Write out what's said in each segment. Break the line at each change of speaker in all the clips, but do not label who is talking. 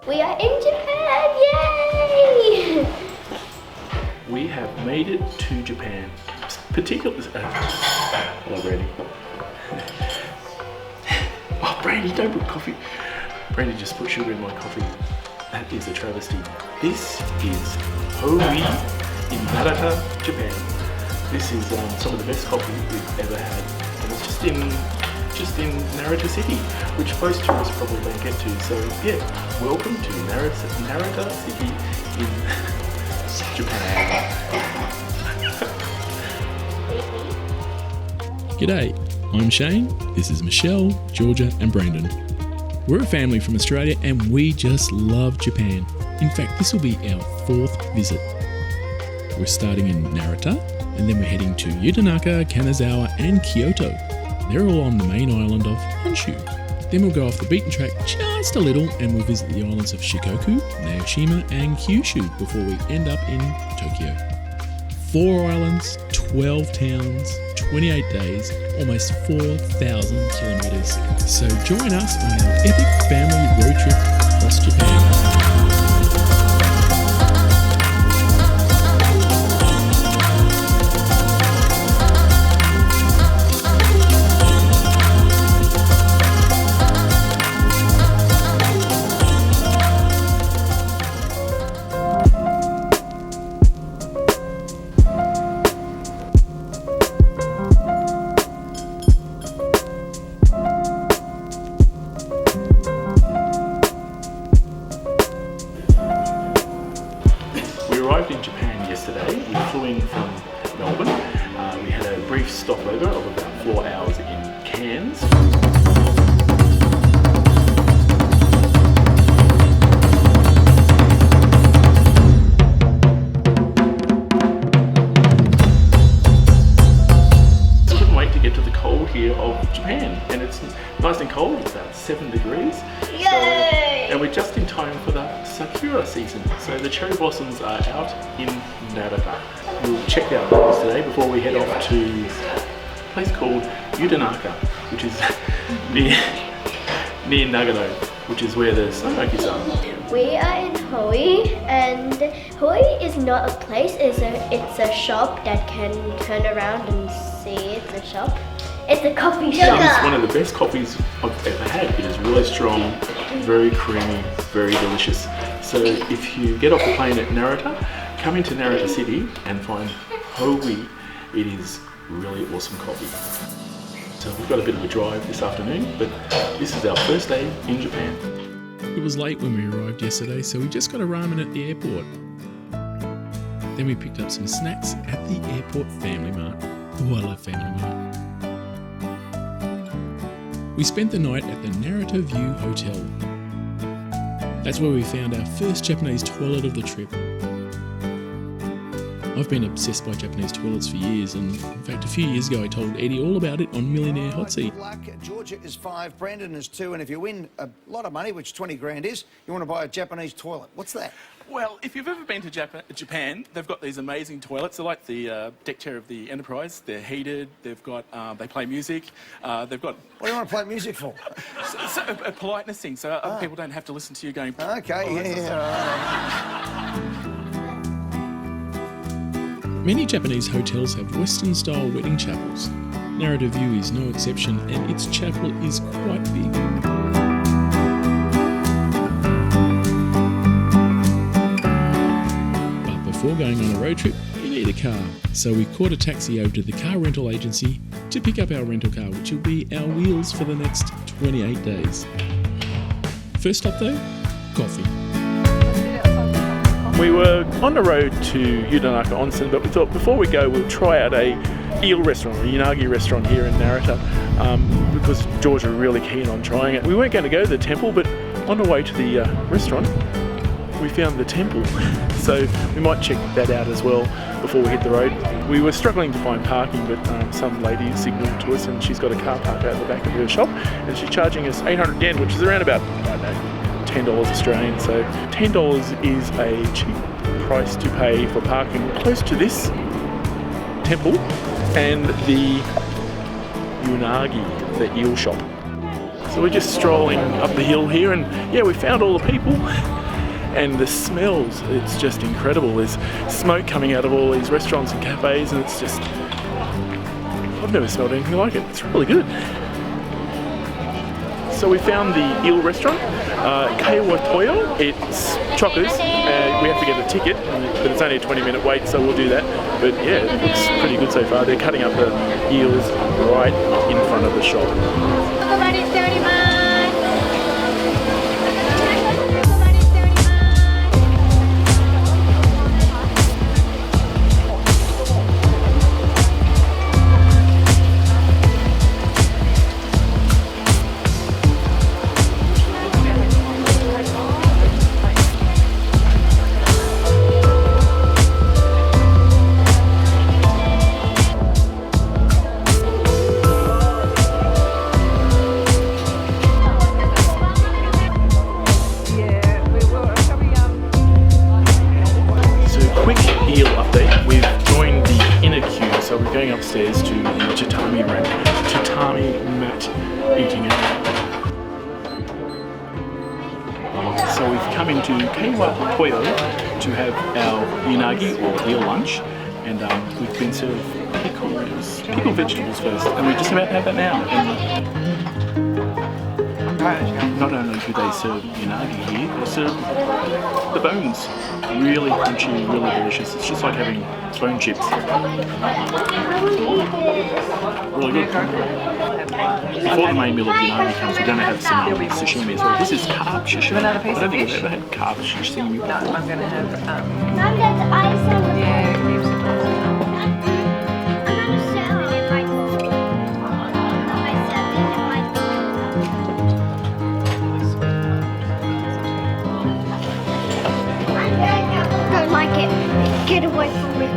We are in Japan! Yay!
We have made it to Japan. Particularly, hello Brandy. Oh Brandy, don't put coffee. Brandy just put sugar in my coffee. That is a travesty. This is Howi in Narita, Japan. This is some of the best coffee we've ever had, and it's just in Narita City, which most tourists probably don't get to. So yeah, welcome to Narita City in Japan.
G'day, I'm Shane, this is Michelle, Georgia and Brandon. We're a family from Australia and we just love Japan. In fact, this will be our 4th visit. We're starting in Narita and then we're heading to Yudanaka, Kanazawa and Kyoto. They're all on the main island of Honshu. Then we'll go off the beaten track just a little and we'll visit the islands of Shikoku, Naoshima and Kyushu before we end up in Tokyo. 4 islands, 12 towns, 28 days, almost 4,000 kilometres. So join us on our epic family road trip across Japan.
In Japan yesterday. We flew in from Melbourne. We had a brief stopover of about 4 hours in Cairns. Couldn't wait to get to the cold here of Japan, and it's nice and cold. It's about 7 degrees.
Yay!
And we're just in time for the Sakura season. So the cherry blossoms are out in Narita. We'll check out those today before we head off to a place called Yudanaka, which is near Nagano, which is where the snow monkeys are.
We are in Howi, and Howi is not a place, it's a shop that can turn around and see it's a shop. It's a coffee shop.
It is one of the best coffees I've ever had. It is really strong, very creamy, very delicious. So if you get off the plane at Narita, come into Narita City and find Howi. It is really awesome coffee. So we've got a bit of a drive this afternoon, but this is our first day in Japan.
It was late when we arrived yesterday, so we just got a ramen at the airport. Then we picked up some snacks at the airport Family Mart. Oh, I love Family Mart. We spent the night at the Narita View Hotel. That's where we found our first Japanese toilet of the trip. I've been obsessed by Japanese toilets for years, and in fact a few years ago I told Eddie all about it on Millionaire Hot Seat.
Good luck. Georgia is 5, Brandon is 2, and if you win a lot of money, which 20 grand is, you want to buy a Japanese toilet. What's that?
Well, if you've ever been to Japan, they've got these amazing toilets. They're like the deck chair of the Enterprise. They're heated. They've got they play music. They've got.
What do you want to play music for?
A politeness thing, so other people don't have to listen to you going.
Okay, yeah.
Many Japanese hotels have Western-style wedding chapels. Narita View is no exception, and its chapel is quite big. But before going on a road trip, you need a car. So we caught a taxi over to the car rental agency to pick up our rental car, which will be our wheels for the next 28 days. First stop though, coffee.
We were on the road to Yudanaka Onsen, but we thought before we go we'll try out a eel restaurant, a unagi restaurant here in Narita, because George was really keen on trying it. We weren't going to go to the temple, but on the way to the restaurant we found the temple, so we might check that out as well before we hit the road. We were struggling to find parking, but some lady signalled to us and she's got a car park out the back of her shop and she's charging us 800 yen, which is around about, I don't know, $10 Australian. So $10 is a cheap price to pay for parking close to this temple and the unagi, the eel shop. So we're just strolling up the hill here, and yeah, we found all the people. And the smells, it's just incredible. There's smoke coming out of all these restaurants and cafes, and it's just, I've never smelled anything like it. It's really good. So we found the eel restaurant, Kaiwa Toyo. It's chockers. We have to get a ticket, but it's only a 20-minute wait, so we'll do that. But yeah, it looks pretty good so far. They're cutting up the eels right in front of the shop. Upstairs to the tatami mat eating area. So we've come into Kaiwa Toyo to have our unagi or eel lunch, and we've been served pickled vegetables first, and we're just about to have that now. And not only do they serve unagi here, they serve the bones. Really crunchy, really delicious. It's just like having bone chips. Really good. Before the main meal of the unagi comes, we're going to have some sashimi as well. This is carp sashimi. I don't think we've ever had carp sashimi.
No, I'm going to have...
Mom, that's ice on the
yeah, grapes and
I'm going to sell it in my phone. I sell it in my phone. Don't like it. Get away from me.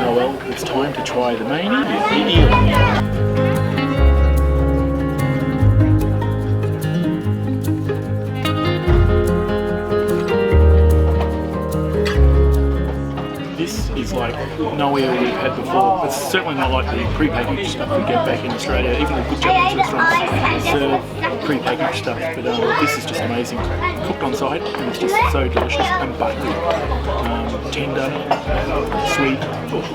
Oh well, it's time to try the main eel. This is like no eel we've had before. It's certainly not like the pre-packaged stuff we get back in Australia. Even the good Japanese restaurants serve pre-packaged stuff, but this is just amazing. Cooked on site, and it's just so delicious and buttery, tender, sweet,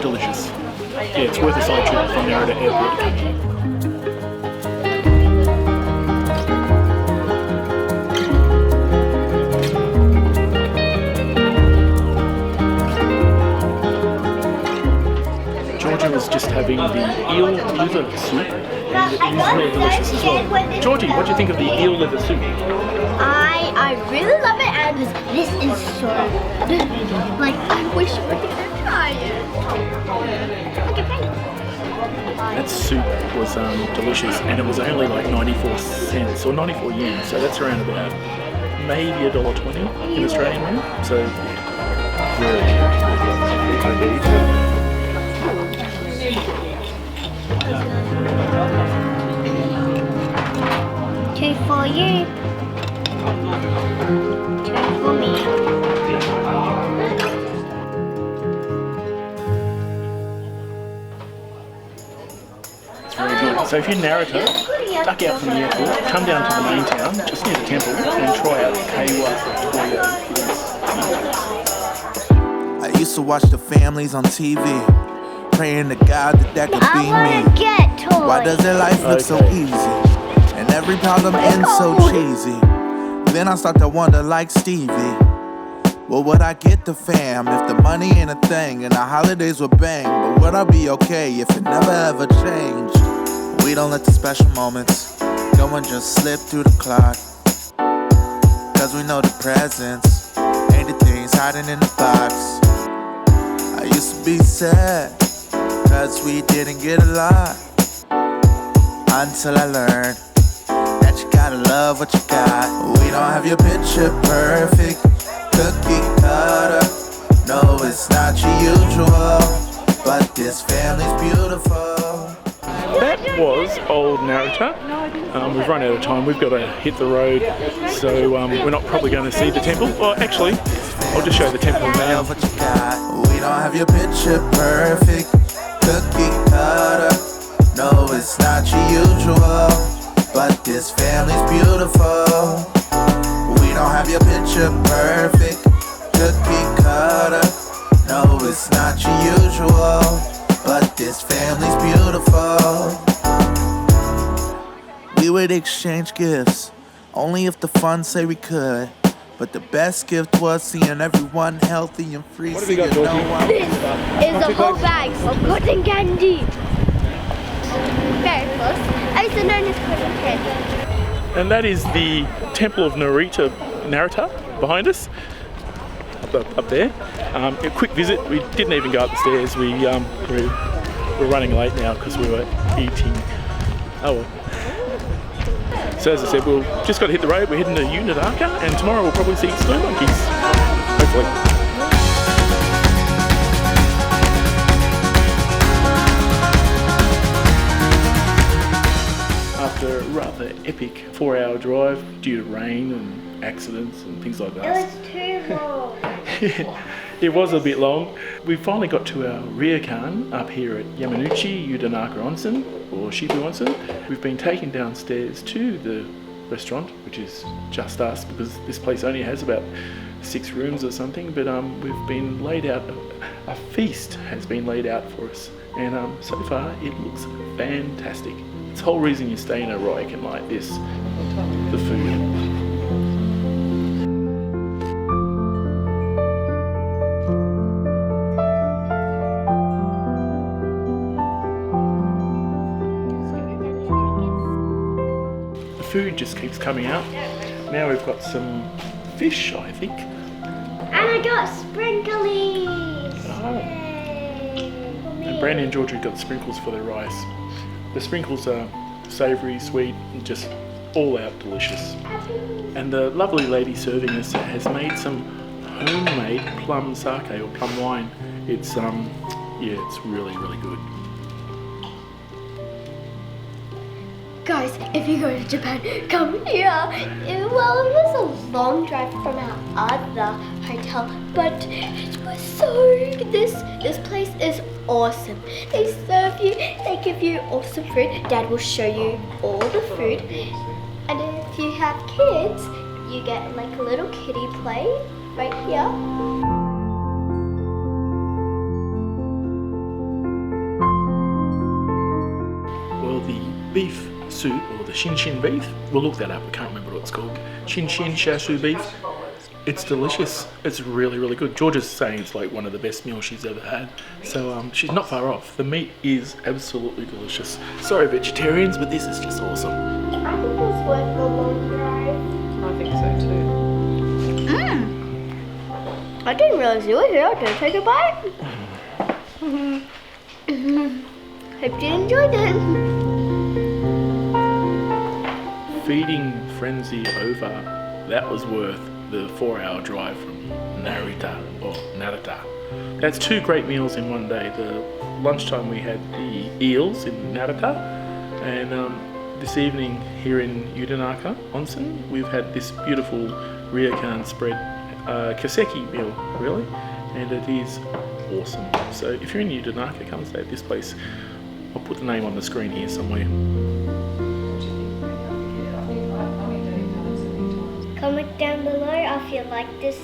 delicious. Yeah, it's worth a side trip from Narita Airport to come here. Georgia was just having the eel liver soup, and it is really delicious as well. Georgie, what do you think of the eel liver soup?
I really love it, and this is so good. Like, I wish we could try it.
That soup was delicious, and it was only like 94 cents or 94 yen, so that's around about maybe $1.20 in Australian money. So very good.
Two for you. Two for me.
It's very good. So if you're in Narita, duck out from the airport, come down to the main town, just near the temple, and try out Kaiwa Toyo.
I used to watch the families on TV, praying to God that could be me.
Get toys.
Why does their life look so easy? And every problem ends so cheesy. Then I start to wonder like Stevie, well, would I get the fam if the money ain't a thing and the holidays would bang? But would I be okay if it never ever changed? We don't let the special moments go and just slip through the clock, cause we know the presents ain't the things hiding in the box. I used to be sad cause we didn't get a lot, until I learned that you gotta love what you got. We don't have your picture perfect, cookie cutter. No, it's not your usual, but this family's beautiful.
That was Old Narita. We've run out of time. We've got to hit the road, so we're not probably going to see the temple. Well, actually, I'll just show the temple now.
What you got? We don't have your picture perfect, cookie cutter. No, it's not your usual, but this family's beautiful. We don't have your picture perfect, cookie cutter. No, it's not your usual, but this family's beautiful. We would exchange gifts, only if the funds say we could. But the best gift was seeing everyone healthy and free.
What have you got, Georgie?
This is a whole bag of cotton candy. Very close. Also known as cotton candy.
And that is the Temple of Narita behind us, up there. A quick visit. We didn't even go up the stairs. We're running late now because we were eating. Oh well. So as I said, we'll just got to hit the road. We're heading to Yunaraka, and tomorrow we'll probably see snow monkeys. Hopefully. After a rather epic 4-hour drive due to rain and accidents and things like that.
It was too long.
It was a bit long. We finally got to our ryokan up here at Yamanouchi Yudanaka Onsen, or Shibu Onsen. We've been taken downstairs to the restaurant, which is just us because this place only has about 6 rooms or something, but we've been laid out, a feast has been laid out for us, and so far it looks fantastic. It's the whole reason you stay in a ryokan like this, the food. Food just keeps coming out. Now we've got some fish, I think.
And I got sprinklies.
Oh. And Brandon and Georgia got sprinkles for their rice. The sprinkles are savoury, sweet, and just all out delicious. And the lovely lady serving us has made some homemade plum sake or plum wine. It's it's really, really good.
Guys, if you go to Japan, come here. Well, it was a long drive from our other hotel, but it was so. This place is awesome. They serve you, they give you awesome food. Dad will show you all the food, and if you have kids, you get like a little kiddie play right here.
Well, the beef soup, or the Shinshin beef, we'll look that up, I can't remember what it's called. Shinshin Shashu beef. It's delicious. It's really, really good. Georgia's saying it's like one of the best meals she's ever had. So she's not far off. The meat is absolutely delicious. Sorry vegetarians, but this is just awesome.
I think it was worth the long drive.
I think so too.
I didn't realize you were here. Did I take a bite? Hope you enjoyed it.
Feeding frenzy over, that was worth the 4-hour drive from Narita. That's 2 great meals in one day. The lunchtime we had the eels in Narita, and this evening here in Yudanaka Onsen we've had this beautiful ryokan spread kaseki meal, really, and it is awesome. So if you're in Yudanaka, come stay at this place. I'll put the name on the screen here somewhere.
Comment down below if you like this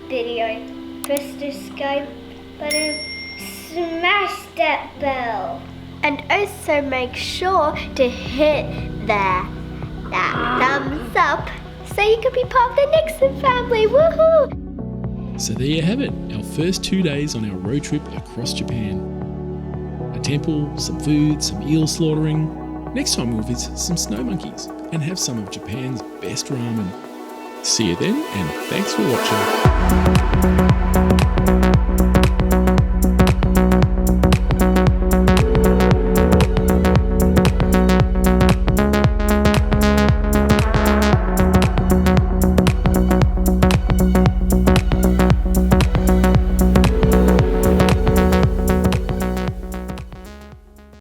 video. Press the subscribe button, smash that bell, and also make sure to hit that thumbs up so you can be part of the Nixon family. Woohoo!
So there you have it, our first 2 days on our road trip across Japan. A temple, some food, some eel slaughtering. Next time we'll visit some snow monkeys and have some of Japan's best ramen. See you then, and thanks for watching.